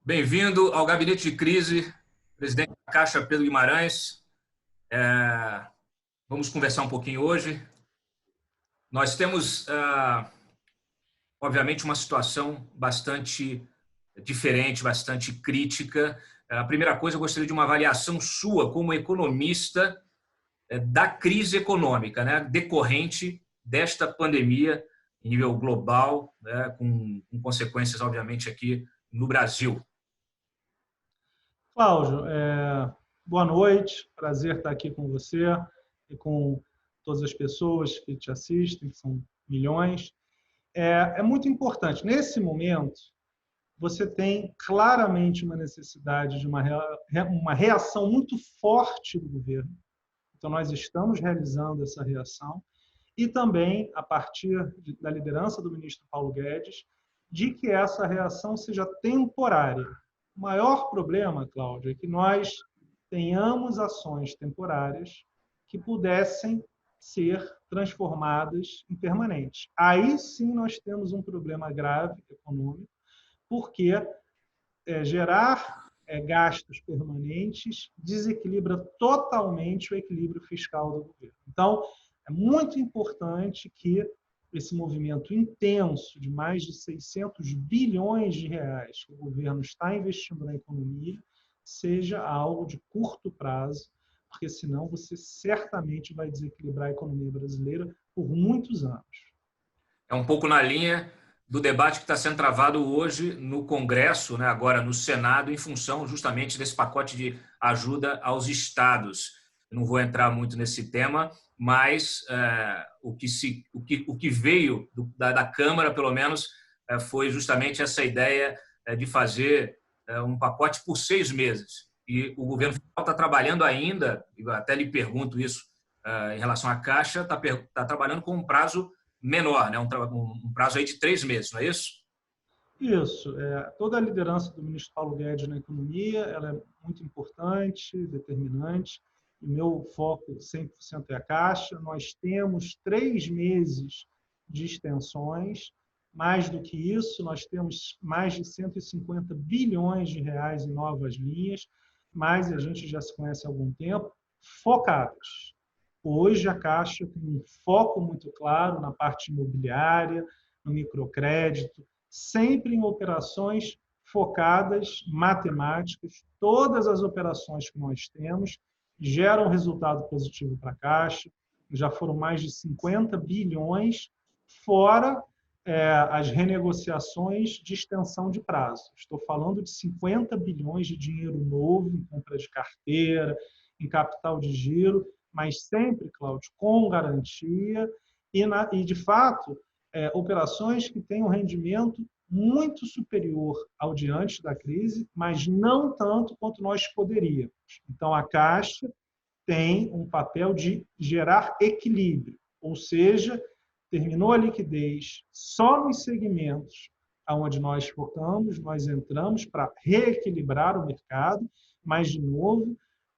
Bem-vindo ao Gabinete de Crise, presidente da Caixa, Pedro Guimarães. Vamos conversar um pouquinho hoje. Nós temos, obviamente, uma situação bastante diferente, bastante crítica. A primeira coisa, eu gostaria de uma avaliação sua como economista da crise econômica, né, decorrente desta pandemia em nível global, né, com consequências, obviamente, aqui no Brasil. Cláudio, boa noite, prazer estar aqui com você e com todas as pessoas que te assistem, que são milhões. É muito importante. Nesse momento, você tem claramente uma necessidade de uma reação muito forte do governo. Então, nós estamos realizando essa reação e também, a partir da liderança do ministro Paulo Guedes, de que essa reação seja temporária. O maior problema, Cláudio, é que nós tenhamos ações temporárias que pudessem ser transformadas em permanentes. Aí sim nós temos um problema grave econômico, porque gerar gastos permanentes desequilibra totalmente o equilíbrio fiscal do governo. Então, é muito importante que esse movimento intenso de mais de 600 bilhões de reais que o governo está investindo na economia seja algo de curto prazo, porque senão você certamente vai desequilibrar a economia brasileira por muitos anos. É um pouco na linha do debate que está sendo travado hoje no Congresso, né, agora no Senado, em função justamente desse pacote de ajuda aos estados. Eu não vou entrar muito nesse tema, mas o que veio da Câmara, pelo menos, foi justamente essa ideia de fazer um pacote por 6 meses. E o governo federal está trabalhando ainda, até lhe pergunto isso em relação à Caixa, está trabalhando com um prazo menor, né? Um prazo aí de 3 meses, não é isso? Isso. Toda a liderança do ministro Paulo Guedes na economia ela é muito importante, determinante. O meu foco 100% é a Caixa. Nós temos 3 meses de extensões. Mais do que isso, nós temos mais de 150 bilhões de reais em novas linhas, mas a gente já se conhece há algum tempo, focadas. Hoje, a Caixa tem um foco muito claro na parte imobiliária, no microcrédito, sempre em operações focadas, matemáticas. Todas as operações que nós temos geram resultado positivo para a Caixa. Já foram mais de 50 bilhões, fora as renegociações de extensão de prazo. Estou falando de 50 bilhões de dinheiro novo em compra de carteira, em capital de giro, mas sempre, Cláudio, com garantia e de fato, operações que têm um rendimento muito superior ao de antes da crise, mas não tanto quanto nós poderíamos. Então, a Caixa tem um papel de gerar equilíbrio, ou seja, terminou a liquidez só nos segmentos onde nós focamos, nós entramos para reequilibrar o mercado, mas, de novo,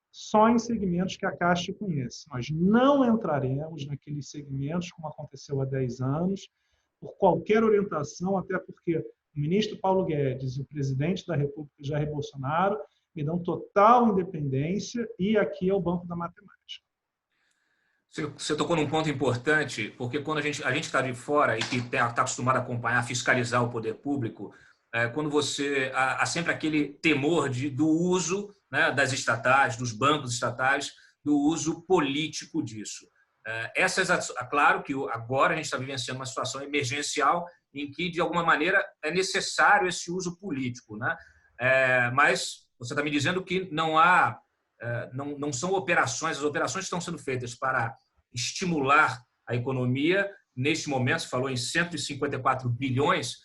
só em segmentos que a Caixa conhece. Nós não entraremos naqueles segmentos, como aconteceu há 10 anos, por qualquer orientação, até porque o ministro Paulo Guedes e o presidente da República, Jair Bolsonaro, me dão total independência e aqui é o banco da matemática. Você tocou num ponto importante, porque quando a gente está de fora e que está acostumado a acompanhar, fiscalizar o poder público, quando há sempre aquele temor do uso, né, das estatais, dos bancos estatais, do uso político disso. Claro que agora a gente está vivenciando uma situação emergencial em que, de alguma maneira, é necessário esse uso político, né? Mas você está me dizendo que não são operações, as operações que estão sendo feitas para estimular a economia, neste momento, você falou em 154 bilhões,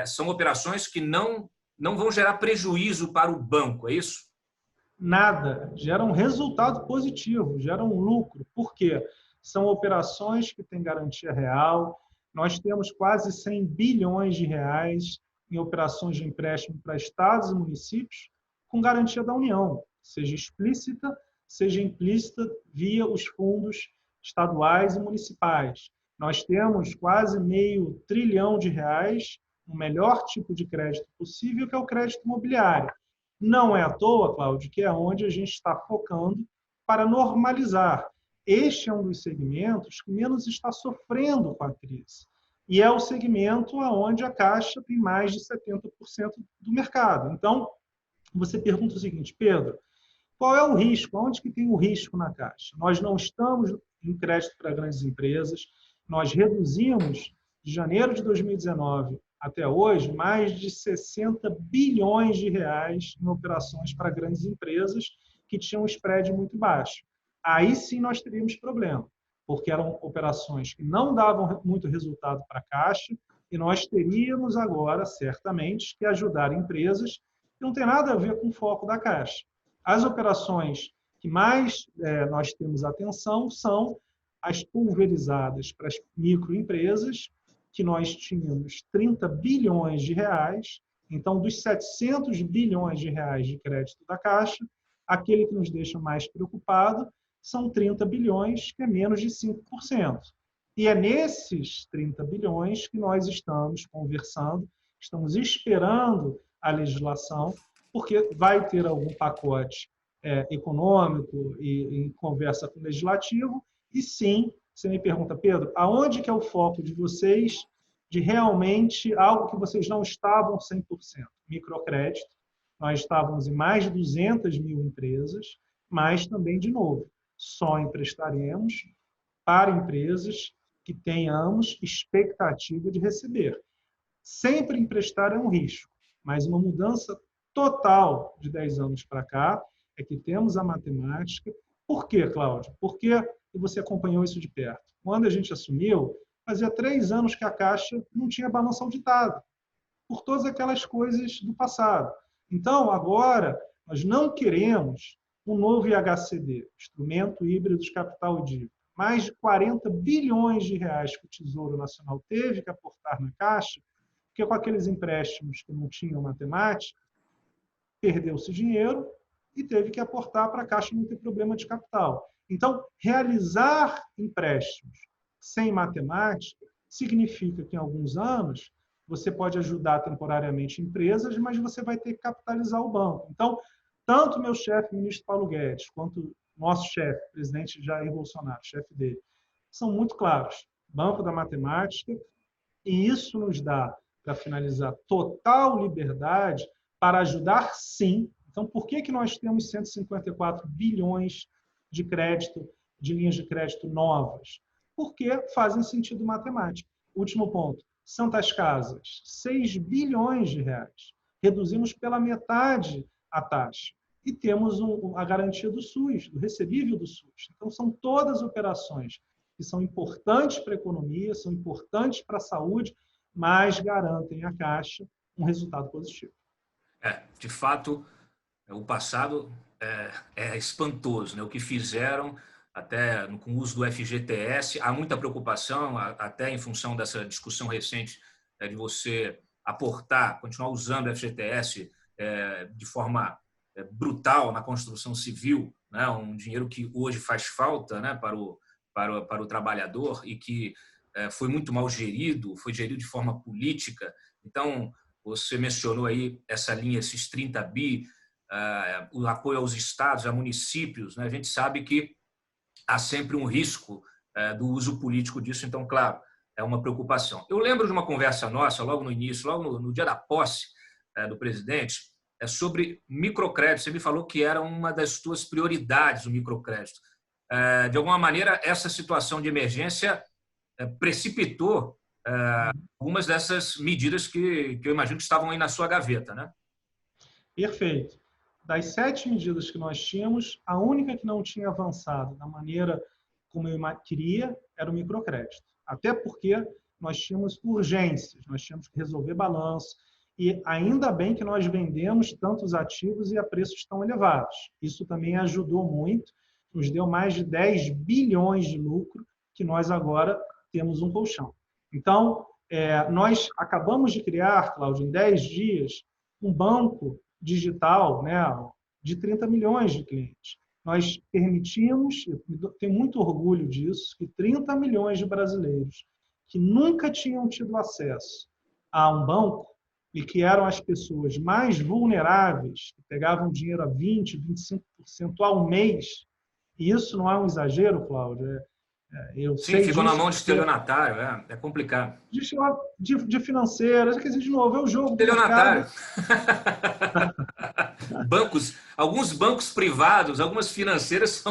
são operações que não vão gerar prejuízo para o banco, é isso? Nada, gera um resultado positivo, gera um lucro. Por quê? São operações que têm garantia real. Nós temos quase 100 bilhões de reais em operações de empréstimo para estados e municípios com garantia da União, seja explícita, seja implícita via os fundos estaduais e municipais. Nós temos quase meio trilhão de reais o melhor tipo de crédito possível, que é o crédito imobiliário. Não é à toa, Cláudio, que é onde a gente está focando para normalizar. Este é um dos segmentos que menos está sofrendo com a crise. E é o segmento onde a Caixa tem mais de 70% do mercado. Então, você pergunta o seguinte, Pedro, qual é o risco? Onde que tem o risco na Caixa? Nós não estamos em crédito para grandes empresas, nós reduzimos, de janeiro de 2019 até hoje, mais de 60 bilhões de reais em operações para grandes empresas que tinham um spread muito baixo. Aí sim nós teríamos problema, porque eram operações que não davam muito resultado para a Caixa, e nós teríamos agora, certamente, que ajudar empresas que não tem nada a ver com o foco da Caixa. As operações que mais nós temos atenção são as pulverizadas para as microempresas, que nós tínhamos 30 bilhões de reais. Então, dos 700 bilhões de reais de crédito da Caixa, aquele que nos deixa mais preocupado são 30 bilhões, que é menos de 5%. E é nesses 30 bilhões que nós estamos conversando, estamos esperando a legislação, porque vai ter algum pacote econômico e em conversa com o legislativo, e sim, você me pergunta, Pedro, aonde que é o foco de vocês de realmente algo que vocês não estavam 100%? Microcrédito, nós estávamos em mais de 200 mil empresas, mas também, de novo, só emprestaremos para empresas que tenhamos expectativa de receber. Sempre emprestar é um risco, mas uma mudança total de 10 anos para cá é que temos a matemática. Por quê, Cláudio? Porque você acompanhou isso de perto. Quando a gente assumiu, fazia 3 anos que a Caixa não tinha balanço auditado, por todas aquelas coisas do passado. Então, agora, nós não queremos um novo IHCD, Instrumento Híbrido de Capital e Dívida. Mais de 40 bilhões de reais que o Tesouro Nacional teve que aportar na Caixa, porque com aqueles empréstimos que não tinham matemática, perdeu-se dinheiro e teve que aportar para a Caixa não ter problema de capital. Então, realizar empréstimos sem matemática significa que, em alguns anos, você pode ajudar temporariamente empresas, mas você vai ter que capitalizar o banco. Então, tanto meu chefe, o ministro Paulo Guedes, quanto nosso chefe, o presidente Jair Bolsonaro, chefe dele, são muito claros. Banco da matemática, e isso nos dá, para finalizar, total liberdade para ajudar, sim. Então, por que nós temos 154 bilhões de crédito, de linhas de crédito novas? Porque fazem sentido matemático. Último ponto. Santas Casas, 6 bilhões de reais. Reduzimos pela metade a taxa. E temos a garantia do SUS, do recebível do SUS. Então, são todas operações que são importantes para a economia, são importantes para a saúde, mas garantem à Caixa um resultado positivo. De fato, o passado é espantoso, né? O que fizeram, até com o uso do FGTS, há muita preocupação, até em função dessa discussão recente de você aportar, continuar usando o FGTS de forma brutal na construção civil, né? Um dinheiro que hoje faz falta, né, para o trabalhador e que foi muito mal gerido, foi gerido de forma política. Então, você mencionou aí essa linha, esses 30 bi, o apoio aos estados, a municípios, né? A gente sabe que há sempre um risco do uso político disso, então, claro, é uma preocupação. Eu lembro de uma conversa nossa, logo no início, logo no dia da posse do presidente, sobre microcrédito. Você me falou que era uma das suas prioridades, o microcrédito. De alguma maneira, essa situação de emergência precipitou algumas dessas medidas que eu imagino que estavam aí na sua gaveta, né? Perfeito. Das 7 medidas que nós tínhamos, a única que não tinha avançado da maneira como eu queria era o microcrédito. Até porque nós tínhamos urgências, nós tínhamos que resolver balanço, e ainda bem que nós vendemos tantos ativos e a preços tão elevados. Isso também ajudou muito, nos deu mais de 10 bilhões de lucro, que nós agora temos um colchão. Então, nós acabamos de criar, Cláudio, em 10 dias, um banco digital, né, de 30 milhões de clientes. Nós permitimos, eu tenho muito orgulho disso, que 30 milhões de brasileiros que nunca tinham tido acesso a um banco e que eram as pessoas mais vulneráveis, que pegavam dinheiro a 20%, 25% ao mês, e isso não é um exagero, Cláudio, eu Sim, sei ficou na disso mão de porque estelionatário, é complicado. de financeiras, quer dizer, de novo, é o jogo do Estelionatário. mercado. Bancos, alguns bancos privados, algumas financeiras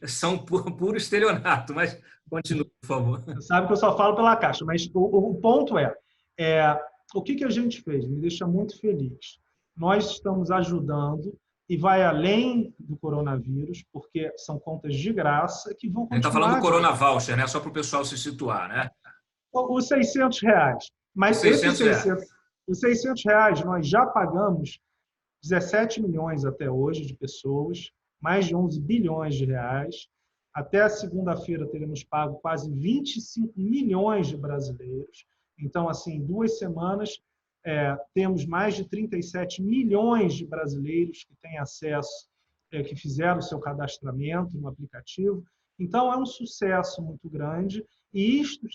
são puro estelionato, mas continue, por favor. Você sabe que eu só falo pela Caixa, mas o ponto é o que a gente fez? Me deixa muito feliz. Nós estamos ajudando e vai além do coronavírus, porque são contas de graça que vão A gente está falando do continuar de Corona graça. Voucher, né? Só para o pessoal se situar, né? Os R$ 600. Os Mas esses 600 reais. R$ 600 nós já pagamos 17 milhões até hoje de pessoas, mais de 11 bilhões de reais. Até a segunda-feira teremos pago quase 25 milhões de brasileiros. Então, assim, em 2 semanas, temos mais de 37 milhões de brasileiros que têm acesso, que fizeram o seu cadastramento no aplicativo. Então, é um sucesso muito grande e isto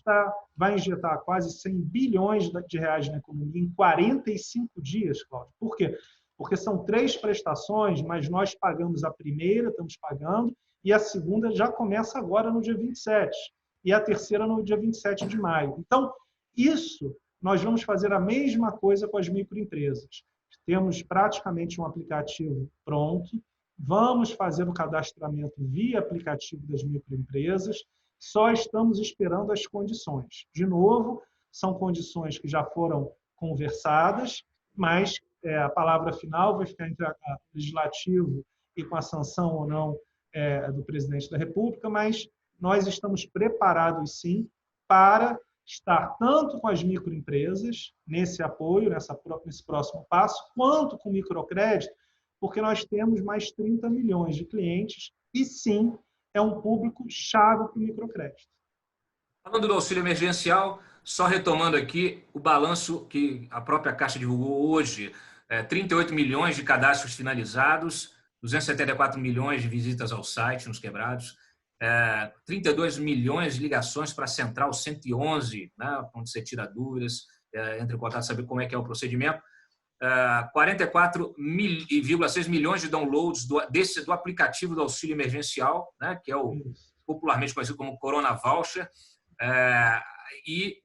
vai injetar quase 100 bilhões de reais na economia em 45 dias, Cláudio. Por quê? Porque são 3 prestações, mas nós pagamos a primeira, estamos pagando, e a segunda já começa agora no dia 27, e a terceira no dia 27 de maio. Então, isso, nós vamos fazer a mesma coisa com as microempresas. Temos praticamente um aplicativo pronto, vamos fazer o cadastramento via aplicativo das microempresas, só estamos esperando as condições. De novo, são condições que já foram conversadas, mas a palavra final vai ficar entre o legislativo e com a sanção ou não do presidente da República, mas nós estamos preparados, sim, para estar tanto com as microempresas, nesse apoio, nesse próximo passo, quanto com o microcrédito, porque nós temos mais 30 milhões de clientes e, sim, é um público-chave para o microcrédito. Falando do auxílio emergencial, só retomando aqui o balanço que a própria Caixa divulgou hoje, 38 milhões de cadastros finalizados, 274 milhões de visitas ao site nos quebrados, 32 milhões de ligações para a Central 111, né, onde você tira dúvidas, entra em contato, saber como é que é o procedimento, 44,6 milhões de downloads do aplicativo do auxílio emergencial, né, que é o popularmente conhecido como Corona Voucher, e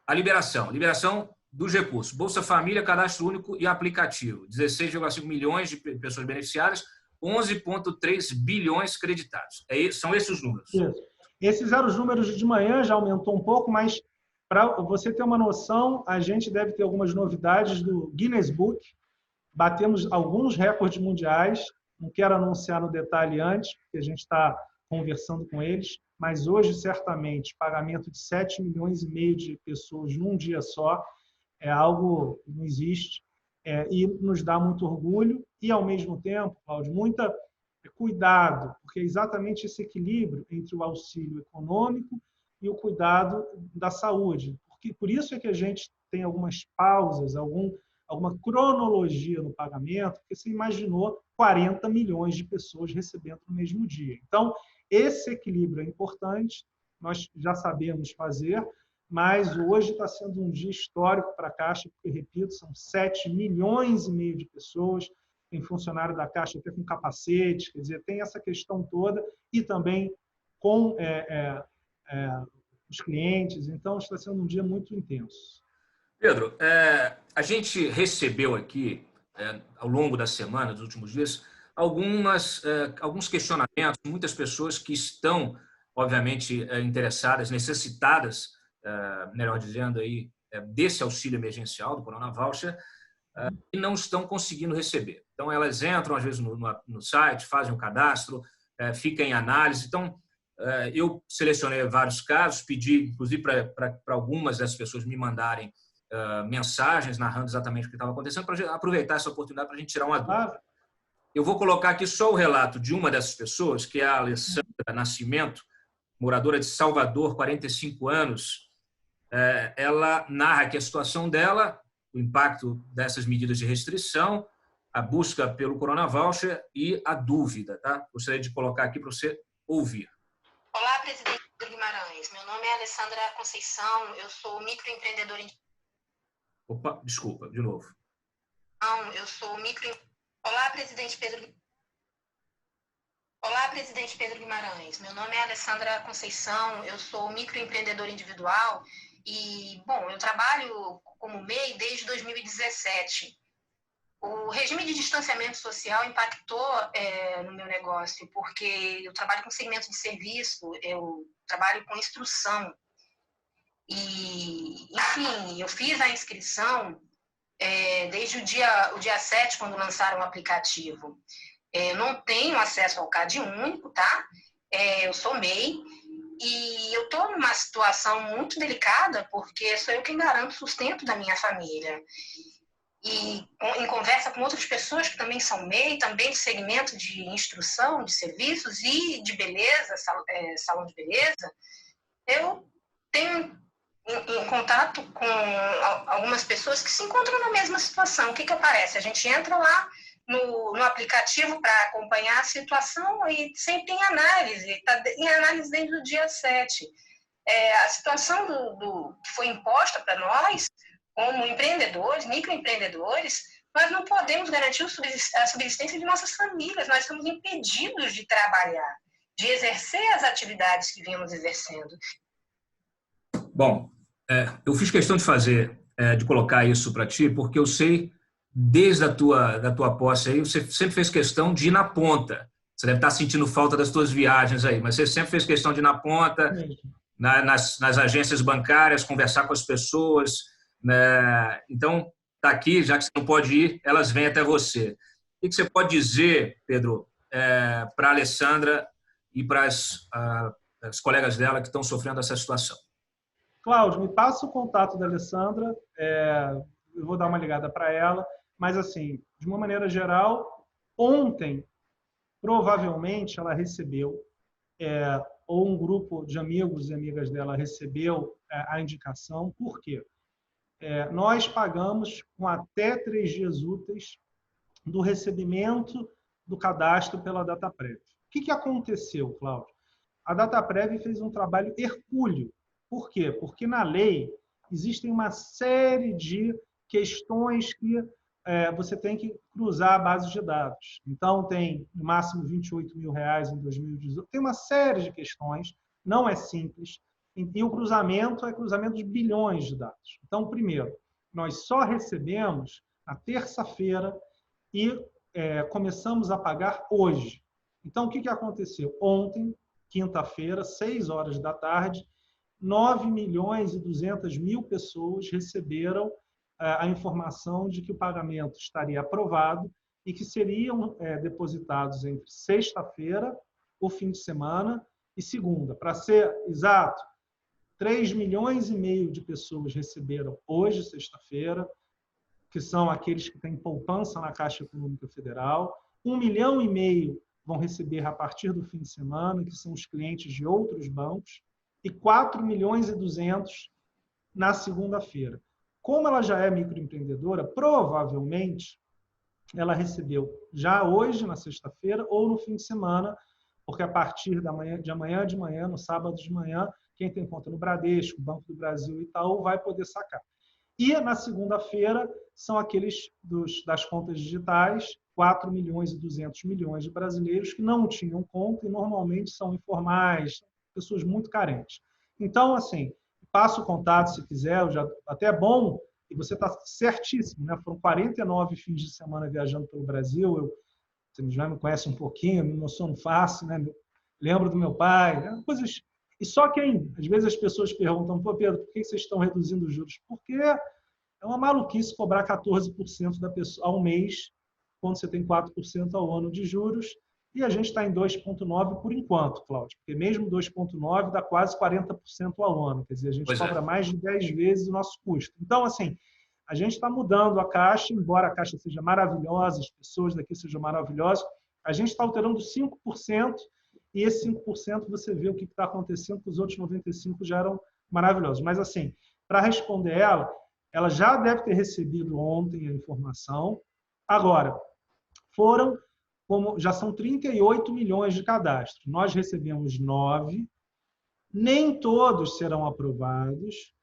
a liberação dos recursos. Bolsa Família, cadastro único e aplicativo. 16,5 milhões de pessoas beneficiadas, 11,3 bilhões creditados. São esses os números. Isso. Esses eram os números de manhã, já aumentou um pouco, mas para você ter uma noção, a gente deve ter algumas novidades do Guinness Book. Batemos alguns recordes mundiais. Não quero anunciar no detalhe antes, porque a gente está conversando com eles, mas hoje, certamente, pagamento de 7 milhões e meio de pessoas num dia só é algo que não existe e nos dá muito orgulho e, ao mesmo tempo, Cláudio, muita cuidado, porque é exatamente esse equilíbrio entre o auxílio econômico e o cuidado da saúde. Por isso é que a gente tem algumas pausas, alguma cronologia no pagamento, porque você imaginou 40 milhões de pessoas recebendo no mesmo dia. Então, esse equilíbrio é importante, nós já sabemos fazer, mas hoje está sendo um dia histórico para a Caixa, porque, repito, são 7 milhões e meio de pessoas, tem funcionário da Caixa até com capacete, quer dizer, tem essa questão toda, e também com os clientes, então está sendo um dia muito intenso. Pedro, a gente recebeu aqui, ao longo da semana, dos últimos dias, alguns questionamentos, muitas pessoas que estão, obviamente, interessadas, necessitadas, melhor dizendo, aí, desse auxílio emergencial, do Corona Voucher, e não estão conseguindo receber. Então, elas entram, às vezes, no site, fazem um cadastro, fica em análise. Então, eu selecionei vários casos, pedi, inclusive, para algumas dessas pessoas me mandarem mensagens narrando exatamente o que estava acontecendo, para aproveitar essa oportunidade para a gente tirar uma dúvida. Eu vou colocar aqui só o relato de uma dessas pessoas, que é a Alessandra Nascimento, moradora de Salvador, 45 anos. Ela narra aqui a situação dela, o impacto dessas medidas de restrição, a busca pelo Corona Voucher e a dúvida. Tá? Gostaria de colocar aqui para você ouvir. Olá, presidente Guimarães. Meu nome é Alessandra Conceição, eu sou microempreendedora Opa, desculpa, de novo. Não, eu sou micro... Olá, presidente Pedro. Olá, presidente Pedro Guimarães. Meu nome é Alessandra Conceição, eu sou microempreendedor individual e, bom, eu trabalho como MEI desde 2017. O regime de distanciamento social impactou no meu negócio, porque eu trabalho com segmento de serviço, eu trabalho com instrução. E, enfim, eu fiz a inscrição desde o dia 7, quando lançaram o aplicativo. Não tenho acesso ao CAD único, tá? Eu sou MEI e eu estou numa situação muito delicada porque sou eu quem garanto o sustento da minha família. E em conversa com outras pessoas que também são MEI, também de segmento de instrução, de serviços e de beleza, salão de beleza, eu tenho em contato com algumas pessoas que se encontram na mesma situação. O que aparece? A gente entra lá no aplicativo para acompanhar a situação e sempre tem análise, está em análise desde o dia 7. A situação que foi imposta para nós, como empreendedores, microempreendedores, nós não podemos garantir a subsistência de nossas famílias, nós estamos impedidos de trabalhar, de exercer as atividades que vínhamos exercendo. Bom, eu fiz questão de colocar isso para ti, porque eu sei, desde da tua posse aí, você sempre fez questão de ir na ponta. Você deve estar sentindo falta das tuas viagens aí, mas você sempre fez questão de ir na ponta, nas agências bancárias, conversar com as pessoas, né? Então, está aqui, já que você não pode ir, elas vêm até você. O que você pode dizer, Pedro, para a Alessandra e para as colegas dela que estão sofrendo essa situação? Cláudio, me passa o contato da Alessandra, eu vou dar uma ligada para ela, mas, assim, de uma maneira geral, ontem, provavelmente, ela recebeu, ou um grupo de amigos e amigas dela recebeu a indicação. Por quê? Nós pagamos com até 3 dias úteis do recebimento do cadastro pela Dataprev. O que aconteceu, Cláudio? A Dataprev fez um trabalho hercúleo. Por quê? Porque na lei existem uma série de questões que você tem que cruzar a base de dados. Então, tem no máximo R$28 mil em 2018. Tem uma série de questões, não é simples. E o cruzamento é cruzamento de bilhões de dados. Então, primeiro, nós só recebemos na terça-feira e começamos a pagar hoje. Então, o que aconteceu? Ontem, quinta-feira, 6 horas da tarde, 9.200.000 pessoas receberam a informação de que o pagamento estaria aprovado e que seriam depositados entre sexta-feira, o fim de semana, e segunda. Para ser exato, 3,5 milhões de pessoas receberam hoje, sexta-feira, que são aqueles que têm poupança na Caixa Econômica Federal. 1,5 milhão vão receber a partir do fim de semana, que são os clientes de outros bancos, e 4,2 milhões na segunda-feira. Como ela já é microempreendedora, provavelmente ela recebeu já hoje, na sexta-feira, ou no fim de semana, porque a partir de amanhã de manhã, no sábado de manhã, quem tem conta no Bradesco, Banco do Brasil e Itaú, vai poder sacar. E na segunda-feira são aqueles das contas digitais, 4,2 milhões de brasileiros que não tinham conta e normalmente são informais, pessoas muito carentes. Então, assim, passa o contato se quiser, até é bom, e você está certíssimo, né? Foram 49 fins de semana viajando pelo Brasil, você já me conhece um pouquinho, me emociono fácil, né? Lembro do meu pai, coisas. E só quem, às vezes as pessoas perguntam, pô, Pedro, por que vocês estão reduzindo os juros? Porque é uma maluquice cobrar 14% da pessoa ao mês, quando você tem 4% ao ano de juros, e a gente está em 2,9% por enquanto, Cláudio, porque mesmo 2,9% dá quase 40% ao ano, quer dizer, a gente cobra mais de 10 vezes o nosso custo. Então, assim, a gente está mudando a Caixa, embora a Caixa seja maravilhosa, as pessoas daqui sejam maravilhosas, a gente está alterando 5%, e esse 5% você vê o que está acontecendo, que os outros 95% já eram maravilhosos. Mas, assim, para responder ela já deve ter recebido ontem a informação. Agora, já são 38 milhões de cadastros. Nós recebemos 9, nem todos serão aprovados.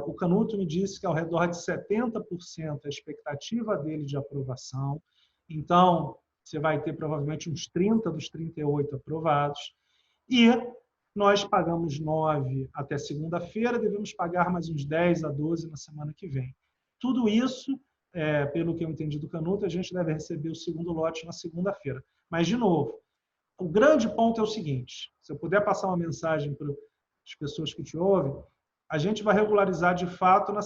O Canuto me disse que ao redor de 70% a expectativa dele de aprovação. Então, você vai ter provavelmente uns 30 dos 38 aprovados. E nós pagamos 9 até segunda-feira, devemos pagar mais uns 10 a 12 na semana que vem. Tudo isso, pelo que eu entendi do Canuto, a gente deve receber o segundo lote na segunda-feira. Mas, de novo, o grande ponto é o seguinte, se eu puder passar uma mensagem para as pessoas que te ouvem, a gente vai regularizar de fato no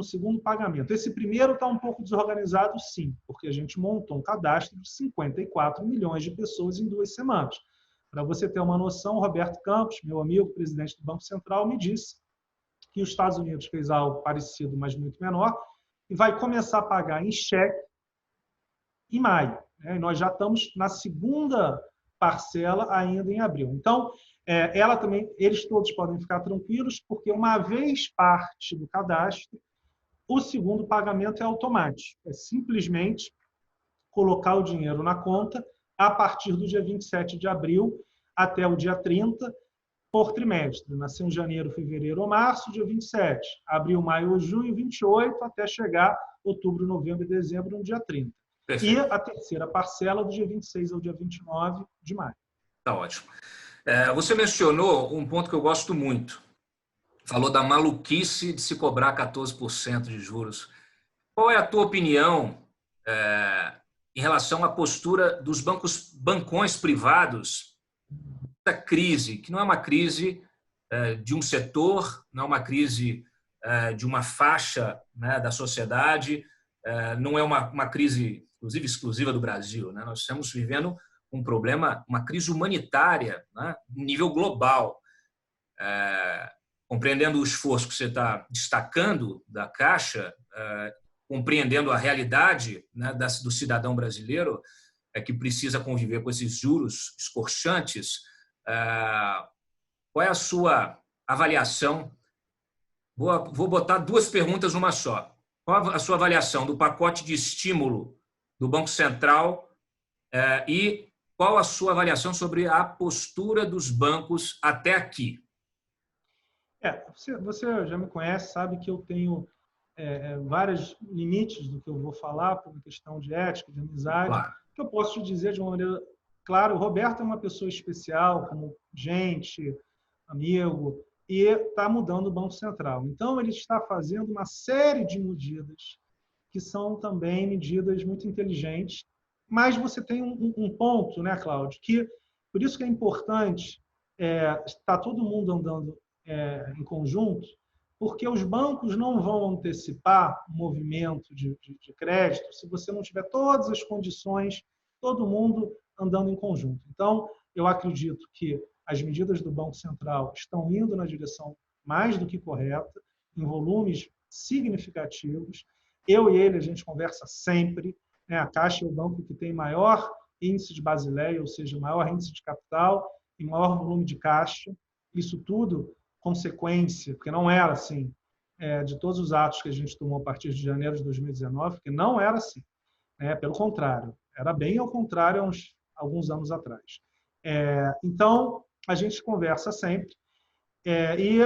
segundo pagamento. Esse primeiro está um pouco desorganizado, sim, porque a gente montou um cadastro de 54 milhões de pessoas em 2 semanas. Para você ter uma noção, o Roberto Campos, meu amigo, presidente do Banco Central, me disse que os Estados Unidos fez algo parecido, mas muito menor, e vai começar a pagar em cheque em maio. E nós já estamos na segunda parcela ainda em abril. Então, eles todos podem ficar tranquilos, porque uma vez parte do cadastro, o segundo pagamento é automático. É simplesmente colocar o dinheiro na conta a partir do dia 27 de abril até o dia 30 por trimestre. Nasceu em janeiro, fevereiro ou março, dia 27. Abril, maio ou junho, 28, até chegar outubro, novembro e dezembro, no dia 30. Perfeito. E a terceira parcela do dia 26 ao dia 29 de maio. Tá ótimo. Você mencionou um ponto que eu gosto muito. Falou da maluquice de se cobrar 14% de juros. Qual é a tua opinião em relação à postura dos bancões privados da crise, que não é uma crise de um setor, não é uma crise de uma faixa, né, da sociedade, não é uma crise, inclusive, exclusiva do Brasil, né? Nós estamos vivendo um problema, uma crise humanitária, né, em nível global. Compreendendo o esforço que você está destacando da Caixa, compreendendo a realidade, né, do cidadão brasileiro, que precisa conviver com esses juros escorchantes, qual é a sua avaliação? Vou botar 2 perguntas numa só. Qual a sua avaliação do pacote de estímulo do Banco Central e qual a sua avaliação sobre a postura dos bancos até aqui? Você já me conhece, sabe que eu tenho vários limites do que eu vou falar por uma questão de ética, de amizade. Claro. Que eu posso te dizer de uma maneira clara, o Roberto é uma pessoa especial, como gente, amigo, e está mudando o Banco Central. Então, ele está fazendo uma série de medidas que são também medidas muito inteligentes, mas você tem um ponto, né, Cláudio, que por isso que é importante estar todo mundo andando em conjunto, porque os bancos não vão antecipar o movimento de crédito se você não tiver todas as condições, todo mundo andando em conjunto. Então, eu acredito que as medidas do Banco Central estão indo na direção mais do que correta, em volumes significativos. Eu e ele, a gente conversa sempre, né? A Caixa é o banco que tem maior índice de Basileia, ou seja, maior índice de capital e maior volume de caixa. Isso tudo consequência, porque não era assim, de todos os atos que a gente tomou a partir de janeiro de 2019, porque não era assim. Pelo contrário, era bem ao contrário há alguns anos atrás. Então, a gente conversa sempre e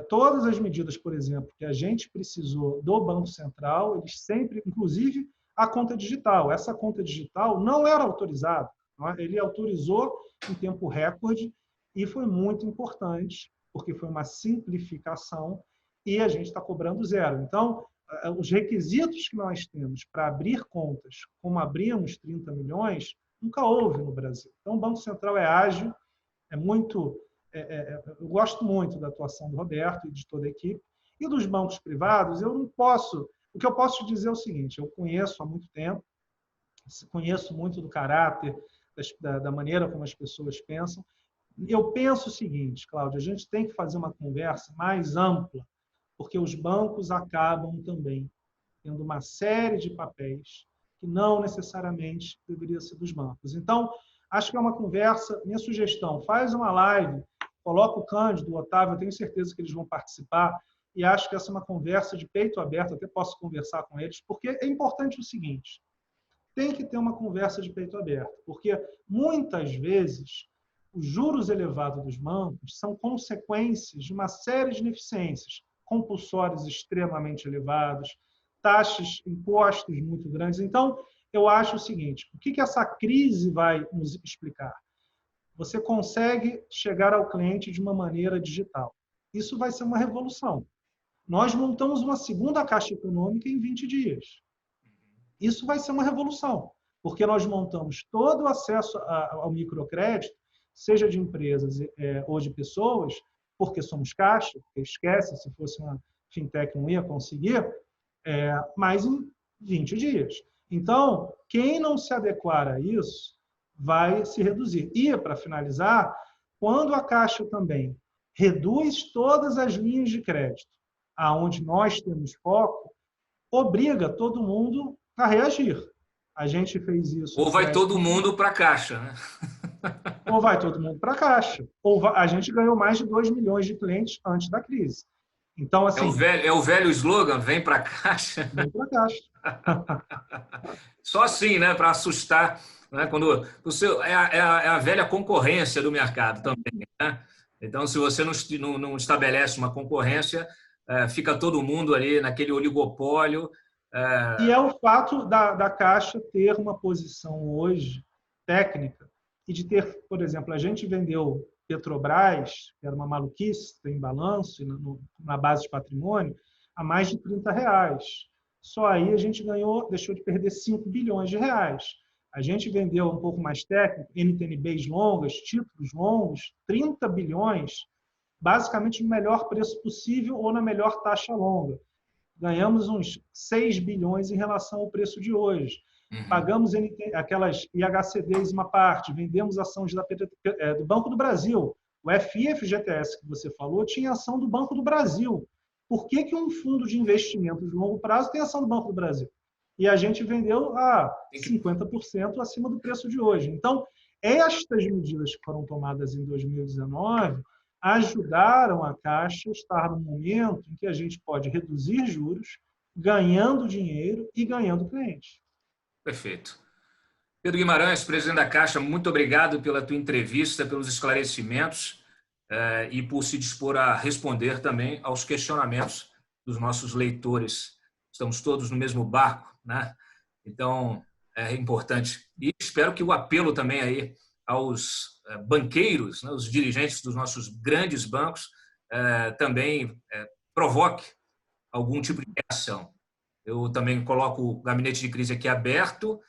todas as medidas, por exemplo, que a gente precisou do Banco Central, eles sempre, inclusive a conta digital. Essa conta digital não era autorizada. Ele autorizou em tempo recorde e foi muito importante, porque foi uma simplificação e a gente está cobrando zero. Então, os requisitos que nós temos para abrir contas, como abrimos 30 milhões, nunca houve no Brasil. Então, o Banco Central é ágil, eu gosto muito da atuação do Roberto e de toda a equipe. E dos bancos privados, eu não posso... O que eu posso te dizer é o seguinte, eu conheço há muito tempo, conheço muito do caráter, da maneira como as pessoas pensam. Eu penso o seguinte, Cláudio, a gente tem que fazer uma conversa mais ampla, porque os bancos acabam também tendo uma série de papéis que não necessariamente deveria ser dos bancos. Então, acho que é uma conversa, minha sugestão, faz uma live, coloca o Cândido, o Otávio, eu tenho certeza que eles vão participar, e acho que essa é uma conversa de peito aberto, até posso conversar com eles, porque é importante o seguinte, tem que ter uma conversa de peito aberto, porque muitas vezes os juros elevados dos bancos são consequências de uma série de ineficiências. compulsórios extremamente elevados, taxas, impostos muito grandes. Então, eu acho o seguinte, o que essa crise vai nos explicar? Você consegue chegar ao cliente de uma maneira digital. Isso vai ser uma revolução. Nós montamos uma segunda Caixa Econômica em 20 dias. Isso vai ser uma revolução, porque nós montamos todo o acesso ao microcrédito, seja de empresas ou de pessoas, porque somos Caixa, porque esquece, se fosse uma fintech não ia conseguir, mas em 20 dias. Então, quem não se adequar a isso vai se reduzir. E, para finalizar, quando a Caixa também reduz todas as linhas de crédito, aonde nós temos foco, obriga todo mundo a reagir. A gente fez isso. Ou vai todo mundo para a Caixa, né? Ou vai todo mundo para a Caixa. A gente ganhou mais de 2 milhões de clientes antes da crise. Então, assim, é o velho slogan, vem para a Caixa. Vem para a Caixa. Só assim, né, para assustar, né, quando é a velha concorrência do mercado também, né? Então, se você não estabelece uma concorrência, fica todo mundo ali naquele oligopólio. E é o fato da Caixa ter uma posição hoje técnica e de ter, por exemplo, a gente vendeu Petrobras, que era uma maluquice, tem balanço na base de patrimônio, a mais de R$30. Só aí a gente deixou de perder 5 bilhões de reais. A gente vendeu um pouco mais técnico, NTNBs longas, títulos longos, 30 bilhões, basicamente no melhor preço possível ou na melhor taxa longa. Ganhamos uns 6 bilhões em relação ao preço de hoje. Pagamos aquelas IHCDs uma parte, vendemos ações do Banco do Brasil. O FIFGTS que você falou tinha ação do Banco do Brasil. Por que um fundo de investimento de longo prazo tem ação do Banco do Brasil? E a gente vendeu a 50% acima do preço de hoje. Então, estas medidas que foram tomadas em 2019 ajudaram a Caixa a estar no momento em que a gente pode reduzir juros, ganhando dinheiro e ganhando clientes. Perfeito. Pedro Guimarães, presidente da Caixa, muito obrigado pela tua entrevista, pelos esclarecimentos e por se dispor a responder também aos questionamentos dos nossos leitores. Estamos todos no mesmo barco, né? Então, é importante. E espero que o apelo também aí aos banqueiros, né, os dirigentes dos nossos grandes bancos, também provoque algum tipo de reação. Eu também coloco o gabinete de crise aqui aberto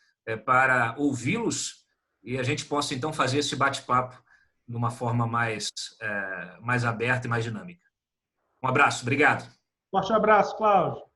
para ouvi-los e a gente possa, então, fazer esse bate-papo de uma forma mais aberta e mais dinâmica. Um abraço, obrigado. Forte abraço, Cláudio.